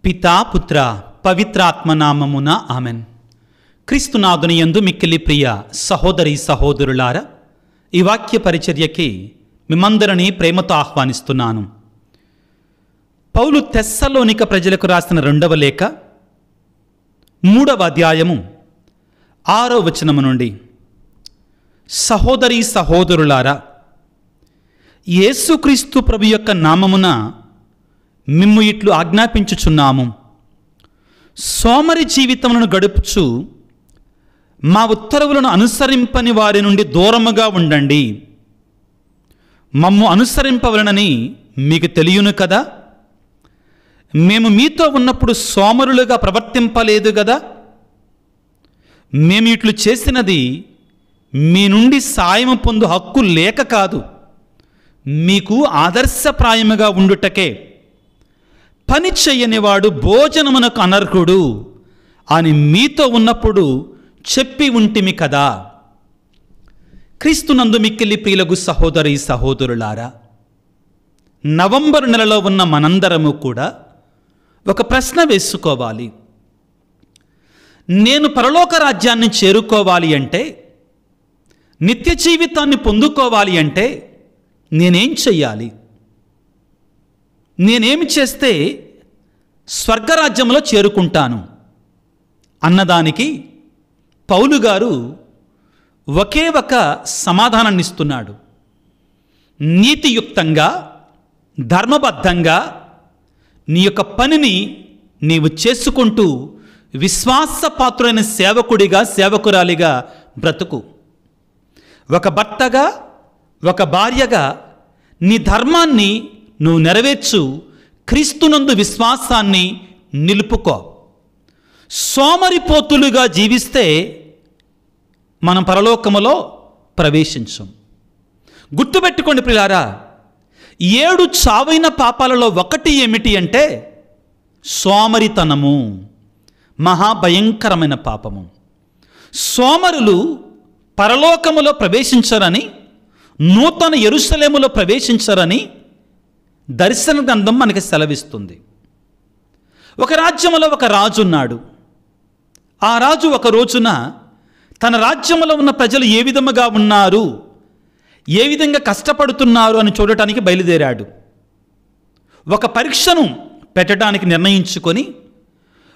పితా పుత్ర పవిత్రాత్మనామమున ఆమెన్. క్రీస్తునాథుని యందు మిక్కిలి ప్రియ సహోదరి సహోదరులారా, ఈ వాక్య పరిచర్యకి మిమ్మందరినీ ప్రేమతో ఆహ్వానిస్తున్నాను. పౌలు తెస్సలోనిక ప్రజలకు రాసిన 2వ లేఖ 3వ అధ్యాయము 6వ వచనము నుండి, సహోదరి సహోదరులారా, యేసుక్రీస్తు ప్రభు యొక్క నామమున మిమ్ము ఇట్లు ఆజ్ఞాపించుచున్నాము. సోమరి జీవితములను గడుపుచు మా ఉత్తర్వులను అనుసరింపని వారి నుండి దూరముగా ఉండండి. మమ్ము అనుసరింపవలనని మీకు తెలియను కదా. మేము మీతో ఉన్నప్పుడు సోమరులుగా ప్రవర్తింపలేదు కదా. మేము ఇట్లు చేసినది మీ నుండి సాయము పొందు హక్కు లేక కాదు, మీకు ఆదర్శప్రాయముగా ఉండుటకే. పని చెయ్యనివాడు భోజనమునకు అనర్హుడు అని మీతో ఉన్నప్పుడు చెప్పి ఉంటిమి కదా. క్రీస్తునందు మిక్కిలి ప్రియులకు సహోదరి సహోదరులారా, నవంబర్ నెలలో ఉన్న మనందరము కూడా ఒక ప్రశ్న వేసుకోవాలి. నేను పరలోక రాజ్యాన్ని చేరుకోవాలి అంటే, నిత్య జీవితాన్ని పొందుకోవాలి అంటే నేనేం చెయ్యాలి? నేనేమి చేస్తే స్వర్గరాజ్యంలో చేరుకుంటాను అన్నదానికి పౌలు గారు ఒకే ఒక సమాధానాన్ని ఇస్తున్నాడు. నీతియుక్తంగా, ధర్మబద్ధంగా నీ యొక్క పనిని నీవు చేసుకుంటూ విశ్వాసపాత్రులైన సేవకుడిగా, సేవకురాలిగా బ్రతుకు. ఒక భర్తగా, ఒక భార్యగా నీ ధర్మాన్ని నువ్వు నెరవేర్చు. క్రీస్తునందు విశ్వాసాన్ని నిలుపుకో. సోమరిపోతులుగా జీవిస్తే మనం పరలోకములో ప్రవేశించం. గుర్తుపెట్టుకోండి ప్రియులారా, 7 చావైన పాపాలలో ఒకటి ఏమిటి అంటే సోమరితనము. మహాభయంకరమైన పాపము. సోమరులు పరలోకములో ప్రవేశించరని, నూతన యెరూషలేములో ప్రవేశించరని దర్శన గ్రంథం మనకి సెలవిస్తుంది. ఒక రాజ్యంలో ఒక రాజు ఉన్నాడు. ఆ రాజు ఒక రోజున తన రాజ్యంలో ఉన్న ప్రజలు ఏ విధముగా ఉన్నారు, ఏ విధంగా కష్టపడుతున్నారు అని చూడటానికి బయలుదేరాడు. ఒక పరీక్షను పెట్టడానికి నిర్ణయించుకొని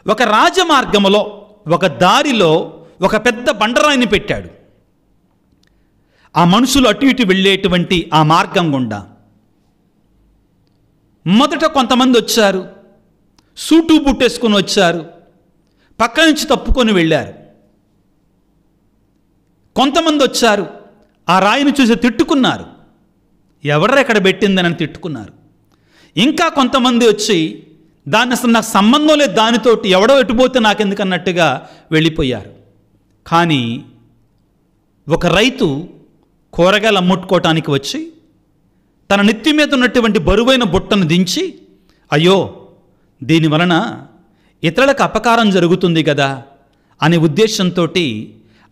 ఒక రాజమార్గములో, ఒక దారిలో ఒక పెద్ద బండరాయిని పెట్టాడు. ఆ మనుషులు అటు ఇటు వెళ్ళేటువంటి ఆ మార్గం గుండా మొదట కొంతమంది వచ్చారు, సూటు బుట్టేసుకొని వచ్చారు, పక్క నుంచి తప్పుకొని వెళ్ళారు. కొంతమంది వచ్చారు, ఆ రాయిని చూసి తిట్టుకున్నారు, ఎవడరా ఎక్కడ పెట్టిందని తిట్టుకున్నారు. ఇంకా కొంతమంది వచ్చి దాన్ని అసలు నాకు సంబంధం లేదు, దానితోటి ఎవడో ఎటుపోతే నాకెందుకన్నట్టుగా వెళ్ళిపోయారు. కానీ ఒక రైతు కూరగాయలు అమ్ముకోవటానికి వచ్చి తన నెత్తి మీద ఉన్నటువంటి బరువైన బుట్టను దించి, అయ్యో దీనివలన ఇతరులకు అపకారం జరుగుతుంది కదా అనే ఉద్దేశంతో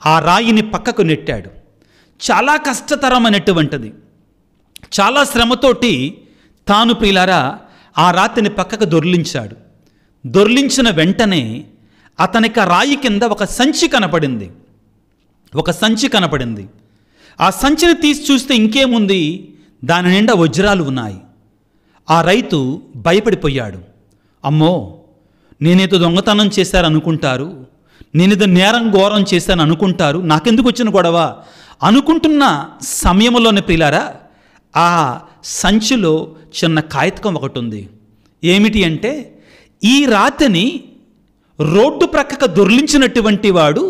ఆ రాయిని పక్కకు నెట్టాడు. చాలా కష్టతరమైనటువంటిది. చాలా శ్రమతోటి తాను ప్రియులారా ఆ రాతిని పక్కకు దొర్లించాడు. దొర్లించిన వెంటనే అతనికి ఆ రాయి కింద ఒక సంచి కనపడింది. ఒక సంచి కనపడింది. ఆ సంచిని తీసి చూస్తే ఇంకేముంది, దాని నిండా వజ్రాలు ఉన్నాయి. ఆ రైతు భయపడిపోయాడు. అమ్మో, నేనేదో దొంగతనం చేశారనుకుంటారు, నేనేదో నేరం ఘోరం చేశాను అనుకుంటారు, నాకెందుకు వచ్చిన గొడవ అనుకుంటున్న సమయంలోనే ప్రియులారా ఆ సంచిలో చిన్న కాగితం ఒకటి ఉంది. ఏమిటి అంటే, ఈ రాతిని రోడ్డు ప్రక్కకు దొర్లించినటువంటి వాడు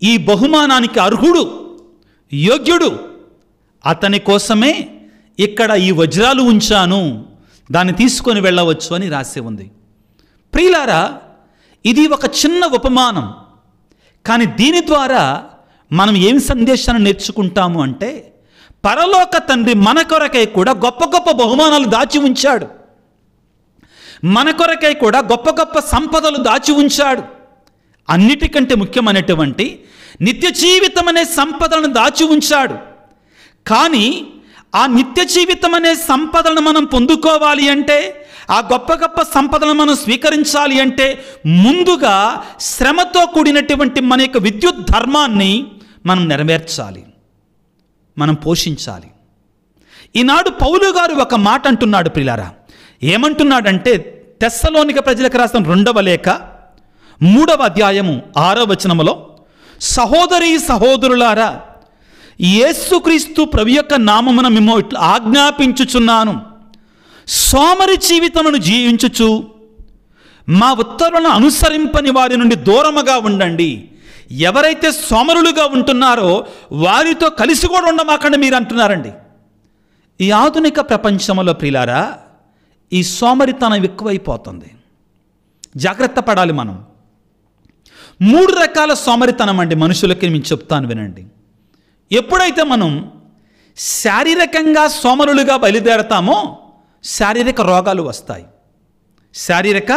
ఈ బహుమానానికి అర్హుడు, యోగ్యుడు. అతని కోసమే ఇక్కడ ఈ వజ్రాలు ఉంచాను, దాన్ని తీసుకొని వెళ్ళవచ్చు అని రాసి ఉంది. ప్రియులారా, ఇది ఒక చిన్న ఉపమానం. కానీ దీని ద్వారా మనం ఏం సందేశాన్ని నేర్చుకుంటాము అంటే, పరలోక తండ్రి మన కొరకై కూడా గొప్ప గొప్ప బహుమానాలు దాచి ఉంచాడు. మన కొరకై కూడా గొప్ప గొప్ప సంపదలు దాచి ఉంచాడు. అన్నిటికంటే ముఖ్యమైనటువంటి నిత్య జీవితం అనే సంపదలను దాచి ఉంచాడు. కానీ ఆ నిత్య జీవితం అనే సంపదలను మనం పొందుకోవాలి అంటే, ఆ గొప్ప గొప్ప సంపదలను మనం స్వీకరించాలి అంటే ముందుగా శ్రమతో కూడినటువంటి మన యొక్క విద్యుత్ ధర్మాన్ని మనం నెరవేర్చాలి, మనం పోషించాలి. ఈనాడు పౌలు గారు ఒక మాట అంటున్నాడు ప్రియులారా. ఏమంటున్నాడంటే తెస్సలోనిక ప్రజలకు రాసిన 2వ లేఖ 3వ అధ్యాయము 6వ వచనములో, సహోదరీ సహోదరులారా, యేసుక్రీస్తు ప్రభు యొక్క నామమున మేము ఇట్లా ఆజ్ఞాపించుచున్నాను, సోమరి జీవితమును జీవించుచు మా ఉత్తర్వులను అనుసరింపని వారి నుండి దూరముగా ఉండండి. ఎవరైతే సోమరులుగా ఉంటున్నారో వారితో కలిసి కూడా ఉండమాకండి మీరు అంటున్నారండి. ఈ ఆధునిక ప్రపంచంలో ప్రియులారా, ఈ సోమరితనం ఎక్కువైపోతుంది. జాగ్రత్త పడాలి మనం. 3 రకాల సోమరితనం అండి మనుషులకి నేను చెప్తాను వినండి. ఎప్పుడైతే మనం శారీరకంగా సోమరులుగా బయలుదేరతామో శారీరక రోగాలు వస్తాయి, శారీరక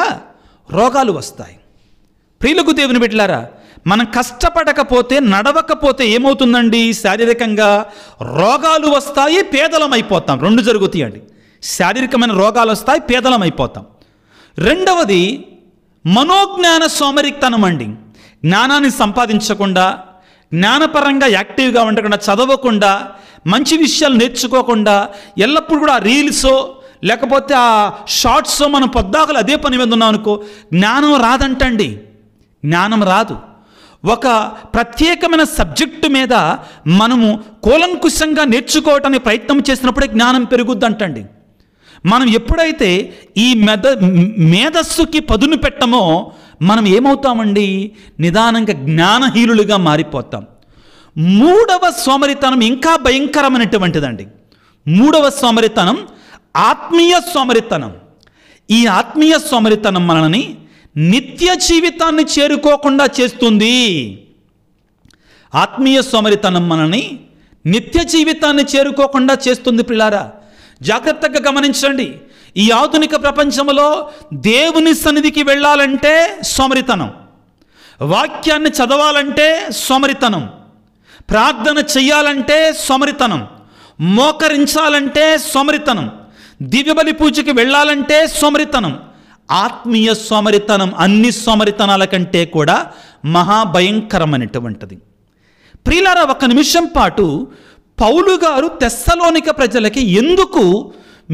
రోగాలు వస్తాయి. ప్రియులకు దేవుని బిడ్డలారా, మనం కష్టపడకపోతే నడవకపోతే ఏమవుతుందండి? శారీరకంగా రోగాలు వస్తాయి, పేదలం అయిపోతాం. 2 జరుగుతాయండి. శారీరకమైన రోగాలు వస్తాయి, పేదలం అయిపోతాం. 2వది మనోజ్ఞాన సోమరితనం అండి. జ్ఞానాన్ని సంపాదించకుండా, జ్ఞానపరంగా యాక్టివ్గా ఉండకుండా, చదవకుండా, మంచి విషయాలు నేర్చుకోకుండా, ఎల్లప్పుడూ కూడా రీల్సో లేకపోతే ఆ షార్ట్సో మనం పొద్దాకలు అదే పని మీద ఉన్నాం అనుకో, జ్ఞానం రాదంటండి. జ్ఞానం రాదు. ఒక ప్రత్యేకమైన సబ్జెక్టు మీద మనము కూలంకుషంగా నేర్చుకోవటానికి ప్రయత్నం చేసినప్పుడే జ్ఞానం పెరుగుద్దంటండి. మనం ఎప్పుడైతే ఈ మేధస్సుకి పదును పెట్టమో మనం ఏమవుతామండి? నిదానంగా జ్ఞానహీనులుగా మారిపోతాం. 3వ సోమరితనం ఇంకా భయంకరమైనటువంటిదండి. 3వ సోమరితనం ఆత్మీయ సోమరితనం. ఈ ఆత్మీయ సోమరితనం మనల్ని నిత్య జీవితాన్ని చేరుకోకుండా చేస్తుంది. ఆత్మీయ సోమరితనం మనల్ని నిత్య జీవితాన్ని చేరుకోకుండా చేస్తుంది. ప్రియులారా, జాగ్రత్తగా గమనించండి. ఈ ఆధునిక ప్రపంచంలో దేవుని సన్నిధికి వెళ్ళాలంటే సోమరితనం, వాక్యాన్ని చదవాలంటే సోమరితనం, ప్రార్థన చెయ్యాలంటే సోమరితనం, మోకరించాలంటే సోమరితనం, దివ్యబలి పూజకి వెళ్ళాలంటే సోమరితనం. ఆత్మీయ సోమరితనం అన్ని సోమరితనాల కంటే కూడా మహాభయంకరమైనటువంటిది. ప్రియులారా, ఒక నిమిషం పాటు పౌలు గారు తెస్సలోనిక ప్రజలకి ఎందుకు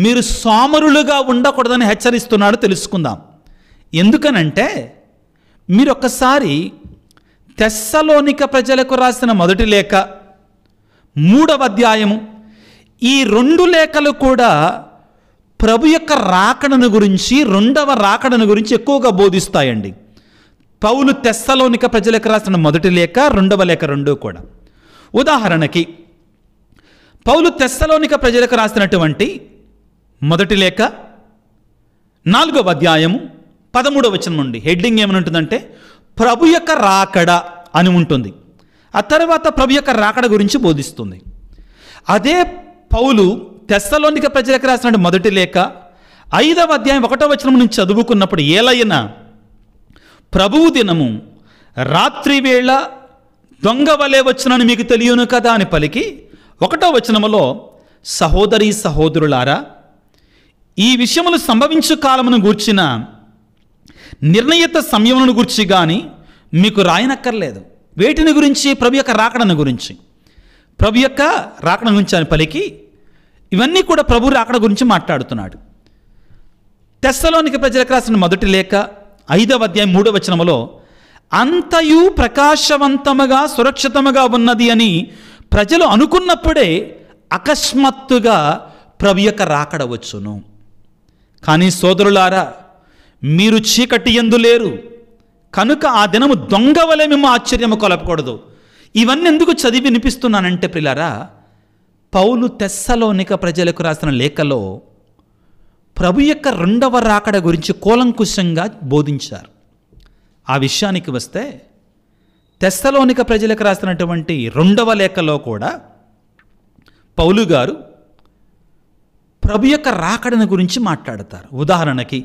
మీరు సోమరులుగా ఉండకూడదని హెచ్చరిస్తున్నాడో తెలుసుకుందాం. ఎందుకనంటే మీరు ఒక్కసారి తెస్సలోనిక ప్రజలకు రాసిన 1వ లేఖ 3వ అధ్యాయము, ఈ 2 లేఖలు కూడా ప్రభు యొక్క రాకడను గురించి, 2వ రాకడను గురించి ఎక్కువగా బోధిస్తాయండి. పౌలు తెస్సలోనిక ప్రజలకు రాసిన 1వ లేఖ 2వ లేఖ 2 కూడా. ఉదాహరణకి పౌలు తెస్సలోనిక ప్రజలకు రాసినటువంటి 1వ లేఖ 4వ అధ్యాయము 13వ వచనం నుండి హెడ్డింగ్ ఏమని ఉంటుందంటే ప్రభు యొక్క రాకడ అని ఉంటుంది. ఆ తర్వాత ప్రభు యొక్క రాకడ గురించి బోధిస్తుంది. అదే పౌలు తెస్సలోనిక ప్రజలకు రాసిన 1వ లేఖ 5వ అధ్యాయం 1వ వచనం నుంచి చదువుకున్నప్పుడు, ఏలైనా ప్రభువు దినము రాత్రి వేళ దొంగ వలె వచ్చునని మీకు తెలియను కదా అని పలికి 1వ వచనములో, సహోదరీ సహోదరులారా, ఈ విషయములు సంభవించు కాలమును గూర్చిన నిర్ణయిత సమయమును గురించి కానీ మీకు రాయనక్కర్లేదు. వేటిని గురించి? ప్రభు యొక్క రాకడను గురించి. ప్రభు యొక్క రాకడ గురించి అని పలికి ఇవన్నీ కూడా ప్రభు రాకడ గురించి మాట్లాడుతున్నాడు. తెస్సలోనిక ప్రజలకు రాసిన 1వ లేఖ 5వ అధ్యాయం 3వ వచనములో, అంతయు ప్రకాశవంతముగా సురక్షితముగా ఉన్నది అని ప్రజలు అనుకున్నప్పుడే అకస్మాత్తుగా ప్రభు యొక్క రాకడ వచ్చును. కానీ సోదరులారా, మీరు చీకటి యందు లేరు కనుక ఆ దినము దొంగ వలె మేము ఆశ్చర్యము కొలపకూడదు. ఇవన్నీ ఎందుకు చదివి వినిపిస్తున్నానంటే ప్రియులారా, పౌలు తెస్సలోనిక ప్రజలకు రాసిన లేఖలో ప్రభు యొక్క 2వ రాకడ గురించి కూలంకుషంగా బోధించారు. ఆ విషయానికి వస్తే తెస్సలోనిక ప్రజలకు రాసినటువంటి 2వ లేఖలో కూడా పౌలు గారు ప్రభు యొక్క రాకడను గురించి మాట్లాడతారు. ఉదాహరణకి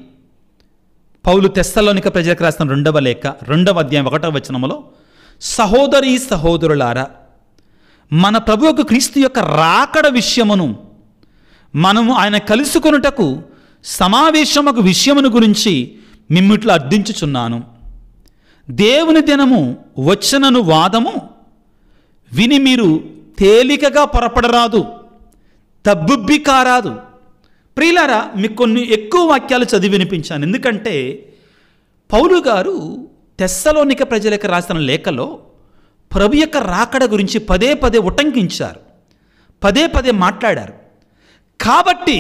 పౌలు తెస్సలోనిక ప్రజలకు రాసిన 2వ లేఖ 2వ అధ్యాయం 1వ వచనములో, సహోదరీ సహోదరులారా, మన ప్రభువుకు క్రీస్తు యొక్క రాకడ విషయమును మనము ఆయన కలుసుకొనుటకు సమావేశమకు విషయమును గురించి మిమ్మిట్లు అర్థించుచున్నాను. దేవుని దినము వచ్చనను వాదము విని మీరు తేలికగా పొరపడరాదు, తబ్బుబ్బి కారాదు. ప్రియులారా, మీకు కొన్ని ఎక్కువ వాక్యాలు చదివి వినిపించాను. ఎందుకంటే పౌలు గారు తెస్సలోనిక ప్రజలకు రాసిన లేఖలో ప్రభు యొక్క రాకడ గురించి పదే పదే ఉటంకించారు, పదే పదే మాట్లాడారు. కాబట్టి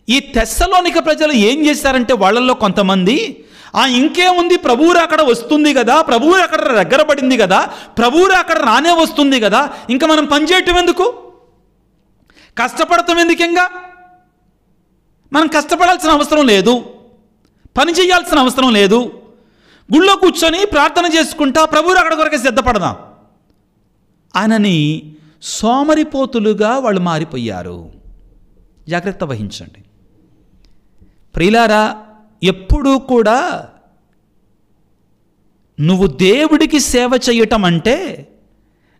ఈ తెస్సలోనిక ప్రజలు ఏం చేశారంటే, వాళ్ళల్లో కొంతమంది ఇంకేముంది, ప్రభువు రాకడ వస్తుంది కదా, ప్రభువు రాకడ దగ్గర పడింది కదా, ప్రభువు రాకడ రానే వస్తుంది కదా, ఇంకా మనం పనిచేయటం ఎందుకు, కష్టపడటం ఎందుకంగా, మనం కష్టపడాల్సిన అవసరం లేదు, పని చేయాల్సిన అవసరం లేదు, గుళ్ళో కూర్చొని ప్రార్థన చేసుకుంటా ప్రభువు రాకడ కొరకే సిద్ధపడదాం అనని సోమరిపోతులుగా వాళ్ళు మారిపోయారు. జాగ్రత్త వహించండి ప్రియులారా. ఎప్పుడూ కూడా నువ్వు దేవుడికి సేవ చేయటం అంటే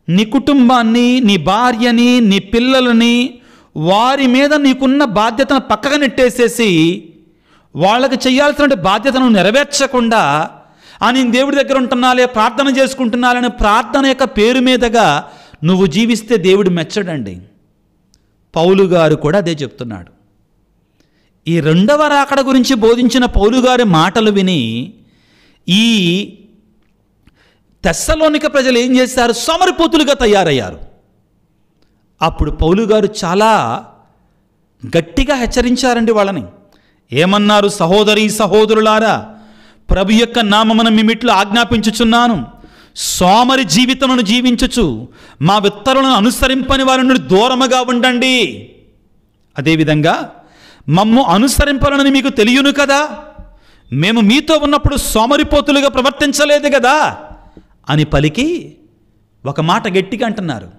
నీ కుటుంబాన్ని, నీ భార్యని, నీ పిల్లలని, వారి మీద నీకున్న బాధ్యతను పక్కగా నెట్టేసేసి వాళ్ళకి చేయాల్సిన బాధ్యతను నెరవేర్చకుండా నేను దేవుడి దగ్గర ఉంటున్నాలే, ప్రార్థన చేసుకుంటున్నాలని ప్రార్థన యొక్క పేరు మీదగా నువ్వు జీవిస్తే దేవుడు మెచ్చడండి. పౌలు గారు కూడా అదే చెప్తున్నాడు. ఈ రెండవ రాకడ గురించి బోధించిన పౌలు గారి మాటలు విని ఈ తెస్సలోనిక ప్రజలు ఏం చేశారు, సోమరిపోతులుగా తయారయ్యారు. అప్పుడు పౌలు గారు చాలా గట్టిగా హెచ్చరించారండి వాళ్ళని. ఏమన్నారు, సహోదరి సహోదరులారా, ప్రభు యొక్క నామమున మిమ్మిట్లు ఆజ్ఞాపించుచున్నాను, సోమరి జీవితమును జీవించుచు మా విత్తరులను అనుసరింపని వారి నుండి దూరముగా ఉండండి. అదేవిధంగా మమ్ము అనుసరింపాలని మీకు తెలియను కదా, మేము మీతో ఉన్నప్పుడు సోమరిపోతులుగా ప్రవర్తించలేదు కదా అని పలికి ఒక మాట గట్టిగా అంటున్నారు,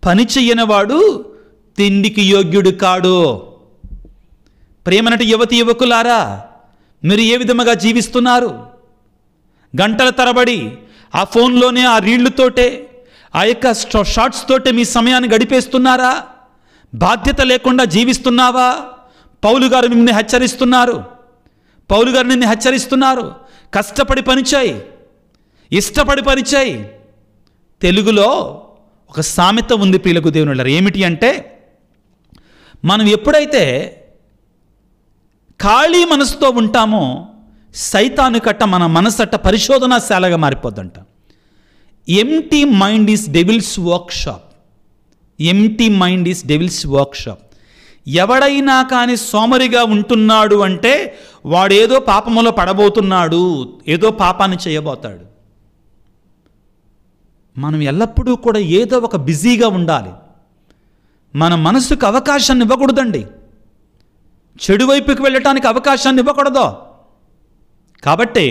పని చెయ్యనివాడు తిండికి యోగ్యుడు కాడు. ప్రేమనటి యువతి యువకులారా, మీరు ఏ విధముగా జీవిస్తున్నారు? గంటల తరబడి ఆ ఫోన్లోనే, ఆ రీళ్లతోటే, ఆ యొక్క షార్ట్స్ తోటే మీ సమయాన్ని గడిపేస్తున్నారా? బాధ్యత లేకుండా జీవిస్తున్నావా? పౌలు గారు నిన్ను హెచ్చరిస్తున్నారు. కష్టపడి పనిచేయి, ఇష్టపడి పనిచేయి. తెలుగులో ఒక సామెత ఉంది ప్రియులకు దేవుని. ఏమిటి అంటే, మనం ఎప్పుడైతే ఖాళీ మనసుతో ఉంటామో సైతాను కట్ట మన మనసట్ట పరిశోధనాశాలగా మారిపోద్దంట. Empty mind is devil's workshop. Empty mind is devil's workshop. ఎవడైనా కానీ సోమరిగా ఉంటున్నాడు అంటే వాడేదో పాపములో పడబోతున్నాడు, ఏదో పాపాన్ని చేయబోతాడు. మనం ఎల్లప్పుడూ కూడా ఏదో ఒక బిజీగా ఉండాలి. మన మనసుకు అవకాశాన్ని ఇవ్వకూడదండి, చెడు వైపుకి వెళ్ళటానికి అవకాశాన్ని ఇవ్వకూడదు. కాబట్టి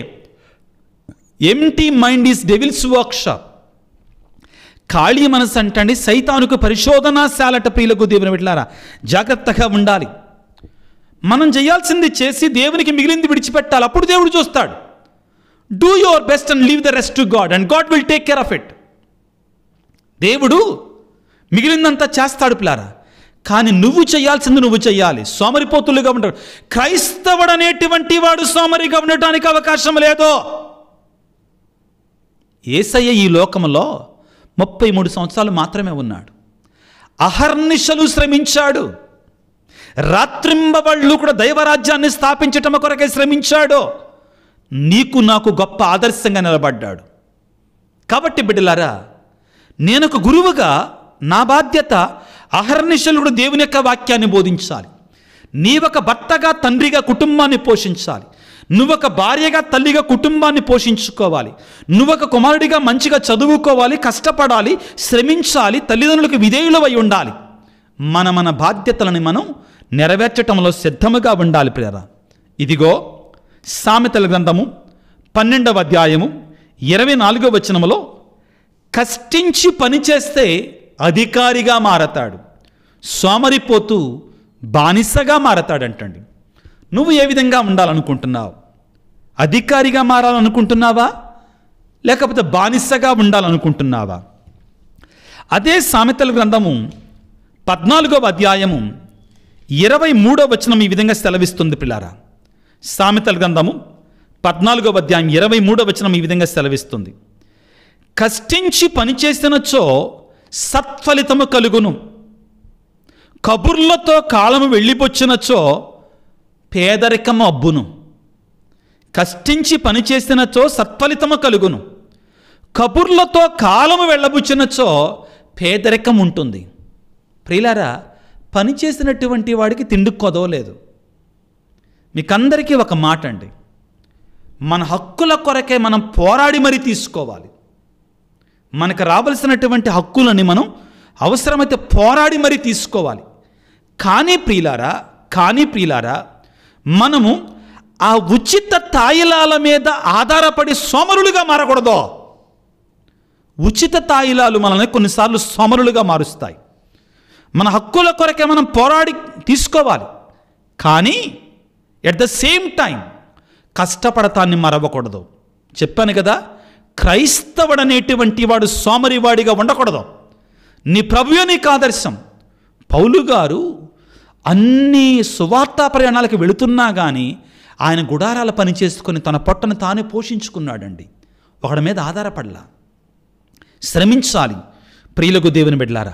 empty mind is devil's workshop. ఖాళీ మనసు అంటండి సైతానుకు పరిశోధనాశాలట. ప్రియులకు దేవుని బిడ్డలారా, జాగ్రత్తగా ఉండాలి. మనం చేయాల్సింది చేసి దేవునికి మిగిలింది విడిచిపెట్టాలి. అప్పుడు దేవుడు చూస్తాడు. Do your best and leave the rest to God and God will take care of it. దేవుడు మిగిలిందంతా చేస్తాడు పిల్లారా, కానీ నువ్వు చేయాల్సింది నువ్వు చేయాలి. సోమరిపోతులుగా ఉంటాడు. క్రైస్తవుడు అనేటువంటి వాడు సోమరిగా ఉండటానికి అవకాశం లేదు. యేసయ్య ఈ లోకంలో 33 సంవత్సరాలు మాత్రమే ఉన్నాడు. అహర్నిశలు శ్రమించాడు. రాత్రింబవళ్ళు కూడా దైవరాజ్యాన్ని స్థాపించటం కొరకే శ్రమించాడు. నీకు నాకు గొప్ప ఆదర్శంగా నిలబడ్డాడు. కాబట్టి బిడ్డలారా, నేను ఒక గురువుగా నా బాధ్యత అహర్నిశలు కూడా దేవుని యొక్క వాక్యాన్ని బోధించాలి. నీవొక భర్తగా, తండ్రిగా కుటుంబాన్ని పోషించాలి. నువ్వొక భార్యగా, తల్లిగా కుటుంబాన్ని పోషించుకోవాలి. నువ్వొక కుమారుడిగా మంచిగా చదువుకోవాలి, కష్టపడాలి, శ్రమించాలి, తల్లిదండ్రులకు విధేయులవై ఉండాలి. మన బాధ్యతలని మనం నెరవేర్చటంలో సిద్ధముగా ఉండాలి ప్రియరా. ఇదిగో సామెతల గ్రంథము 12వ అధ్యాయము 24వ వచనములో, కష్టించి పనిచేస్తే అధికారిగా మారతాడు, సోమరిపోతూ బానిసగా మారతాడంటండి. నువ్వు ఏ విధంగా ఉండాలనుకుంటున్నావు? అధికారిగా మారాలనుకుంటున్నావా, లేకపోతే బానిసగా ఉండాలనుకుంటున్నావా? అదే సామెతల గ్రంథము 14వ అధ్యాయము 23వ వచనం ఈ విధంగా సెలవిస్తుంది పిల్లారా. సామెతల గ్రంథము 14వ అధ్యాయం 23వ వచనం ఈ విధంగా సెలవిస్తుంది. కష్టించి పనిచేసినచో సత్ఫలితము కలుగును, కబుర్లతో కాలము వెళ్ళిపోచ్చినచో పేదరికము అబ్బును. కష్టించి పనిచేసినచో సత్ఫలితము కలుగును, కబుర్లతో కాలము వెళ్ళబుచ్చినచో పేదరికం ఉంటుంది. ప్రియులారా, పని చేసినటువంటి వాడికి తిండి కొదవలేదు. మీకందరికీ ఒక మాట అండి, మన హక్కుల కొరకే మనం పోరాడి మరీ తీసుకోవాలి. మనకు రావలసినటువంటి హక్కులని మనం అవసరమైతే పోరాడి మరీ తీసుకోవాలి. కానీ ప్రియులారా మనము ఆ ఉచిత తాయిలాల మీద ఆధారపడి సోమరులుగా మారకూడదు. ఉచిత తాయిలాలు మనల్ని కొన్నిసార్లు సోమరులుగా మారుస్తాయి. మన హక్కుల కొరకే మనం పోరాడి తీసుకోవాలి, కానీ ఎట్ ద సేమ్ టైం కష్టపడతాన్ని మరవకూడదు. చెప్పాను కదా, క్రైస్తవుడు అనేటువంటి వాడు సోమరివాడిగా ఉండకూడదు. నీ ప్రభువే నీకు ఆదర్శం. పౌలు గారు అన్ని సువార్తా ప్రయాణాలకు వెళుతున్నా కానీ ఆయన గుడారాల పని చేసుకుని తన పొట్టను తానే పోషించుకున్నాడండి. ఒకడి మీద ఆధారపడలా. శ్రమించాలి. ప్రియులకు దేవుని బిడ్డలారా,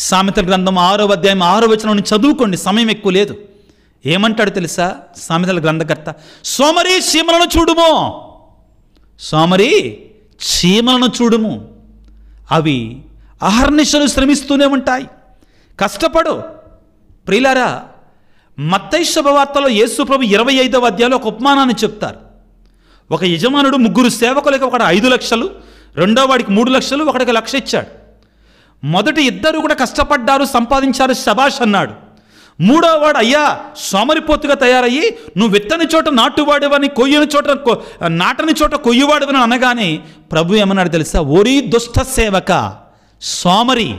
సామెతల గ్రంథం 6వ అధ్యాయం 6వ వచనం చదువుకోండి, సమయం ఎక్కువ లేదు. ఏమంటాడు తెలుసా సామెతల గ్రంథకర్త? సోమరి చీమలను చూడుము, సోమరి చీమలను చూడుము, అవి అహర్నిశలు శ్రమిస్తూనే ఉంటాయి. కష్టపడు. ప్రియులారా, మత్తయి శుభవార్తలో యేసు ప్రభు 25వ అధ్యాయంలో ఒక ఉపమానాన్ని చెప్తారు. ఒక యజమానుడు 3 సేవకులకి, ఒకటి 5 లక్షలు, రెండో వాడికి 3 లక్షలు, ఒకటికి 1,00,000 ఇచ్చాడు. మొదటి ఇద్దరు కూడా కష్టపడ్డారు, సంపాదించారు, శబాష్ అన్నాడు. మూడో వాడు, అయ్యా సోమరిపోతుగా తయారయ్యి నువ్వు విత్తని చోట నాటువాడివని, కొయ్యని చోట నాటని చోట కొయ్యువాడివని అనగానే ప్రభు ఏమన్నాడు తెలుసా? ఓరి దుష్ట సేవక, సోమరి,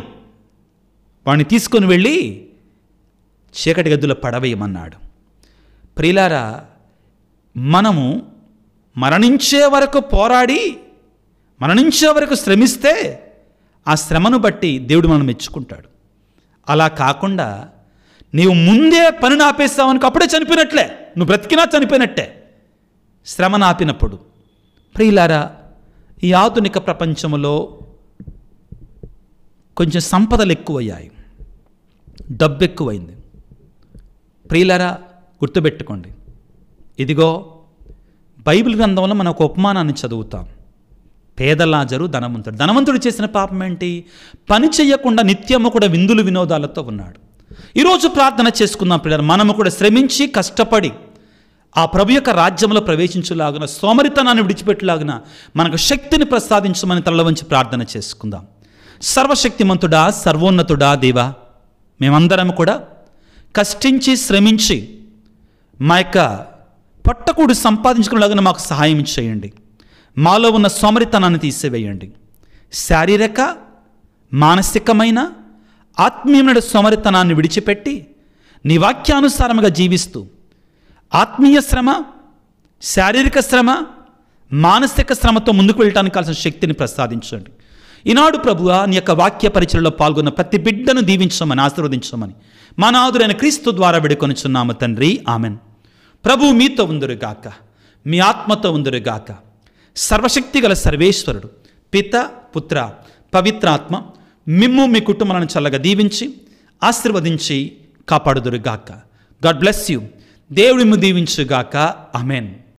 వాడిని తీసుకొని వెళ్ళి చీకటి గదుల పడవేయమన్నాడు. ప్రియులారా, మనము మరణించే వరకు పోరాడి మరణించే వరకు శ్రమిస్తే ఆ శ్రమను బట్టి దేవుడు మనం మెచ్చుకుంటాడు. అలా కాకుండా నీవు ముందే పనిని ఆపేస్తావనుకో, అప్పుడే చనిపోయినట్లే, నువ్వు బ్రతికినా చనిపోయినట్టే శ్రమను ఆపినప్పుడు. ప్రియులారా, ఈ ఆధునిక ప్రపంచంలో కొంచెం సంపదలు ఎక్కువయ్యాయి, డబ్బు ఎక్కువైంది. ప్రియులారా, గుర్తుపెట్టుకోండి, ఇదిగో బైబిల్ గ్రంథంలో మనం ఒక ఉపమానాన్ని చదువుతాం. పేద లాజరు, ధనవంతుడు. ధనవంతుడు చేసిన పాపం ఏంటి? పని చెయ్యకుండా నిత్యము కూడా విందులు వినోదాలతో ఉన్నాడు. ఈరోజు ప్రార్థన చేసుకుందాం పిల్లలు, మనము కూడా శ్రమించి కష్టపడి ఆ ప్రభు యొక్క రాజ్యంలో ప్రవేశించులాగున, సోమరితనాన్ని విడిచిపెట్టలాగున మనకు శక్తిని ప్రసాదించమని తల వంచి ప్రార్థన చేసుకుందాం. సర్వశక్తిమంతుడా, సర్వోన్నతుడా దేవా, మేమందరం కూడా కష్టించి శ్రమించి మా యొక్క పొట్టకూడు సంపాదించుకునేలాగా మాకు సహాయం చేయండి. మాలో ఉన్న సోమరితనాన్ని తీసివేయండి. శారీరక, మానసికమైన, ఆత్మీయమైన సోమరితనాన్ని విడిచిపెట్టి నీ వాక్యానుసారముగా జీవిస్తూ ఆత్మీయ శ్రమ, శారీరక శ్రమ, మానసిక శ్రమతో ముందుకు వెళ్ళటానికి కావాల్సిన శక్తిని ప్రసాదించండి. ఈనాడు ప్రభువా, నీ యొక్క వాక్య పరిచయలో పాల్గొన్న ప్రతి బిడ్డను దీవించమని, ఆశీర్వదించమని మా నాథుడైన క్రీస్తు ద్వారా వేడుకొనుచున్నాము తండ్రి, ఆమెన్. ప్రభువు మీతో ఉందురుగాక, మీ ఆత్మతో ఉందురుగాక. సర్వశక్తి గల సర్వేశ్వరుడు పిత, పుత్ర, పవిత్రాత్మ మిమ్ము మీ కుటుంబాలను చల్లగా దీవించి ఆశీర్వదించి కాపాడుదురుగాక. God bless you. దేవుడి మిమ్ము దీవించుగాక. ఆమెన్.